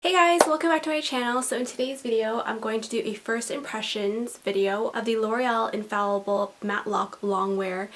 Hey guys, welcome back to my channel. So in today's video, I'm going to do a first impressions video of the L'Oreal Infallible Matte Lock Longwear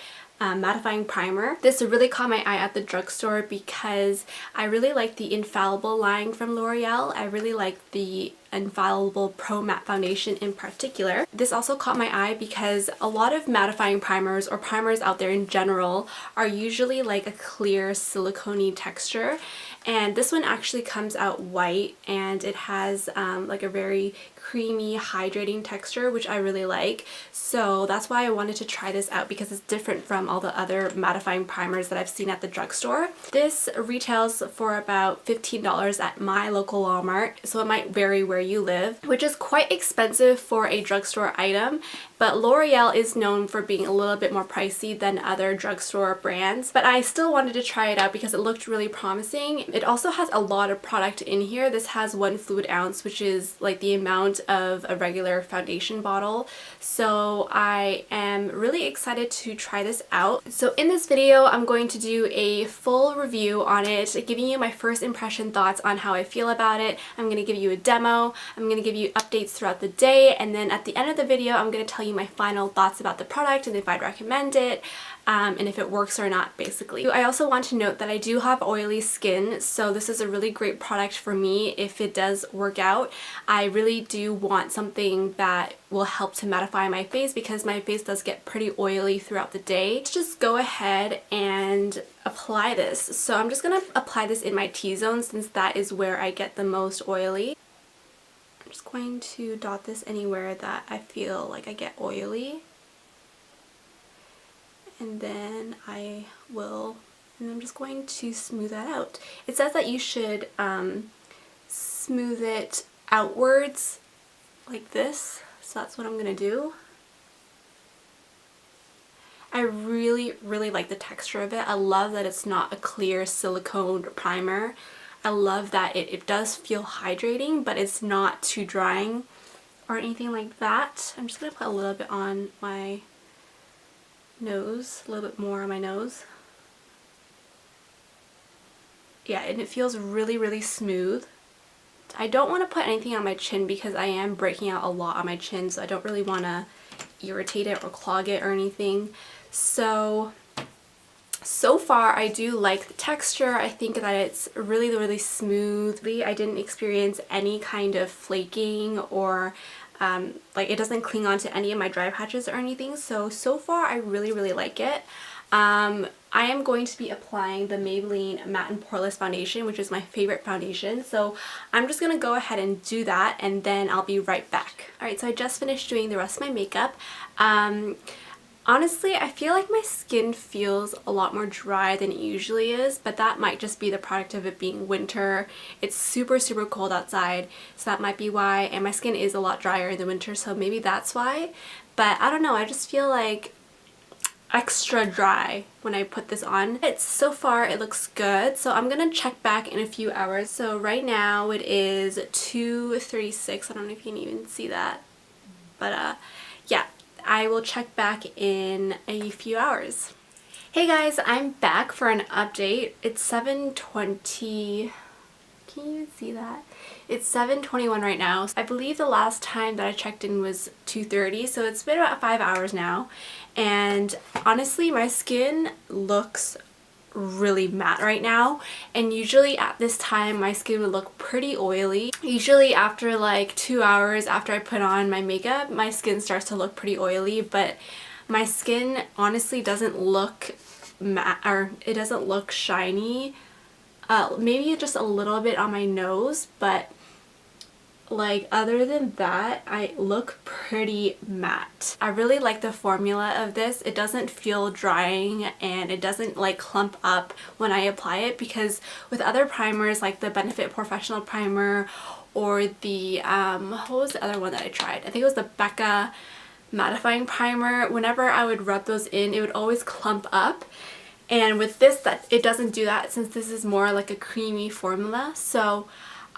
Mattifying Primer. This really caught my eye at the drugstore because I really like the Infallible line from L'Oreal. I really like the Infallible Pro Matte Foundation in particular. This also caught my eye because a lot of mattifying primers or primers out there in general are usually like a clear silicone-y texture, and this one actually comes out white and it has like a very creamy hydrating texture, which I really like. So that's why I wanted to try this out, because it's different from all the other mattifying primers that I've seen at the drugstore. This retails for about $15 at my local Walmart, so it might vary where you live, which is quite expensive for a drugstore item. But L'Oreal is known for being a little bit more pricey than other drugstore brands, but I still wanted to try it out because it looked really promising. It also has a lot of product in here. This has 1 fluid ounce, which is like the amount of a regular foundation bottle. So I am really excited to try this out. So in this video, I'm going to do a full review on it, giving you my first impression thoughts on how I feel about it. I'm going to give you a demo, I'm going to give you updates throughout the day, and then at the end of the video, I'm going to tell you my final thoughts about the product and if I'd recommend it, and if it works or not, basically. I also want to note that I do have oily skin, so this is a really great product for me if it does work out. I really do want something that will help to mattify my face because my face does get pretty oily throughout the day. Let's just go ahead and apply this. So I'm just going to apply this in my T-zone since that is where I get the most oily. I'm just going to dot this anywhere that I feel like I get oily. And then I'm just going to smooth that out. It says that you should smooth it outwards like this, so that's what I'm gonna do. I really like the texture of it. I love that it's not a clear silicone primer. I love that it does feel hydrating, but it's not too drying or anything like that. I'm just gonna put a little bit on my nose, a little bit more on my nose. Yeah, and it feels really smooth. I don't want to put anything on my chin because I am breaking out a lot on my chin, so I don't really want to irritate it or clog it or anything. So far I do like the texture. I think that it's really smooth. I didn't experience any kind of flaking or like it doesn't cling on to any of my dry patches or anything. So far I really like it. I am going to be applying the Maybelline Matte and Poreless Foundation, which is my favorite foundation. So I'm just going to go ahead and do that and then I'll be right back. Alright, so I just finished doing the rest of my makeup. Honestly, I feel like my skin feels a lot more dry than it usually is, but that might just be the product of it being winter. It's super cold outside, so that might be why, and my skin is a lot drier in the winter, so maybe that's why. But I don't know, I just feel like extra dry when I put this on. So far it looks good, so I'm gonna check back in a few hours. So right now it is 2:36. I don't know if you can even see that, but yeah, I will check back in a few hours. Hey guys, I'm back for an update. It's 7:20. Can you even see that? It's 7:21 right now. I believe the last time that I checked in was 2:30, so it's been about 5 hours now. And honestly, my skin looks really matte right now, and usually at this time my skin would look pretty oily. Usually after like 2 hours after I put on my makeup, my skin starts to look pretty oily, but my skin honestly doesn't look matte, or it doesn't look shiny. Maybe just a little bit on my nose, but like other than that, I look pretty matte. I really like the formula of this. It doesn't feel drying and it doesn't like clump up when I apply it, because with other primers like the Benefit Professional Primer or the what was the other one that I tried? I think it was the Becca Mattifying Primer. Whenever I would rub those in, it would always clump up. And with this, it doesn't do that, since this is more like a creamy formula. So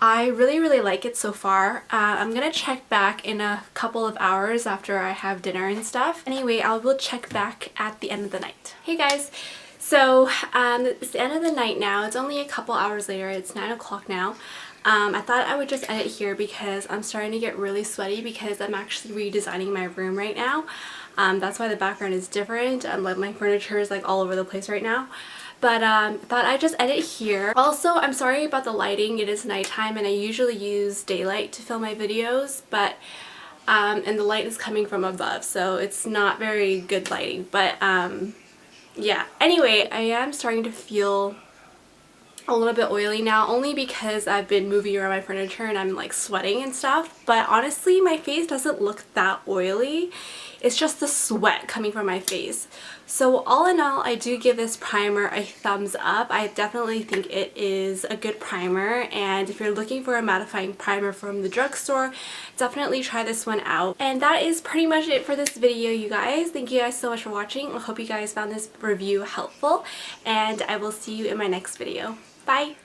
I really like it so far. I'm gonna check back in a couple of hours after I have dinner and stuff. Anyway, I will check back at the end of the night. Hey guys, so it's the end of the night now. It's only a couple hours later. It's 9 o'clock now. I thought I would just end it here because I'm starting to get really sweaty because I'm actually redesigning my room right now. That's why the background is different. Like my furniture is like all over the place right now. But I thought I'd just end it here. Also, I'm sorry about the lighting. It is nighttime and I usually use daylight to film my videos, but and the light is coming from above, so it's not very good lighting. But yeah. Anyway, I am starting to feel a little bit oily now, only because I've been moving around my furniture and I'm like sweating and stuff, but honestly my face doesn't look that oily. It's just the sweat coming from my face. So all in all, I do give this primer a thumbs up. I definitely think it is a good primer, and if you're looking for a mattifying primer from the drugstore, definitely try this one out. And that is pretty much it for this video, you guys. Thank you guys so much for watching. I hope you guys found this review helpful, and I will see you in my next video. Bye!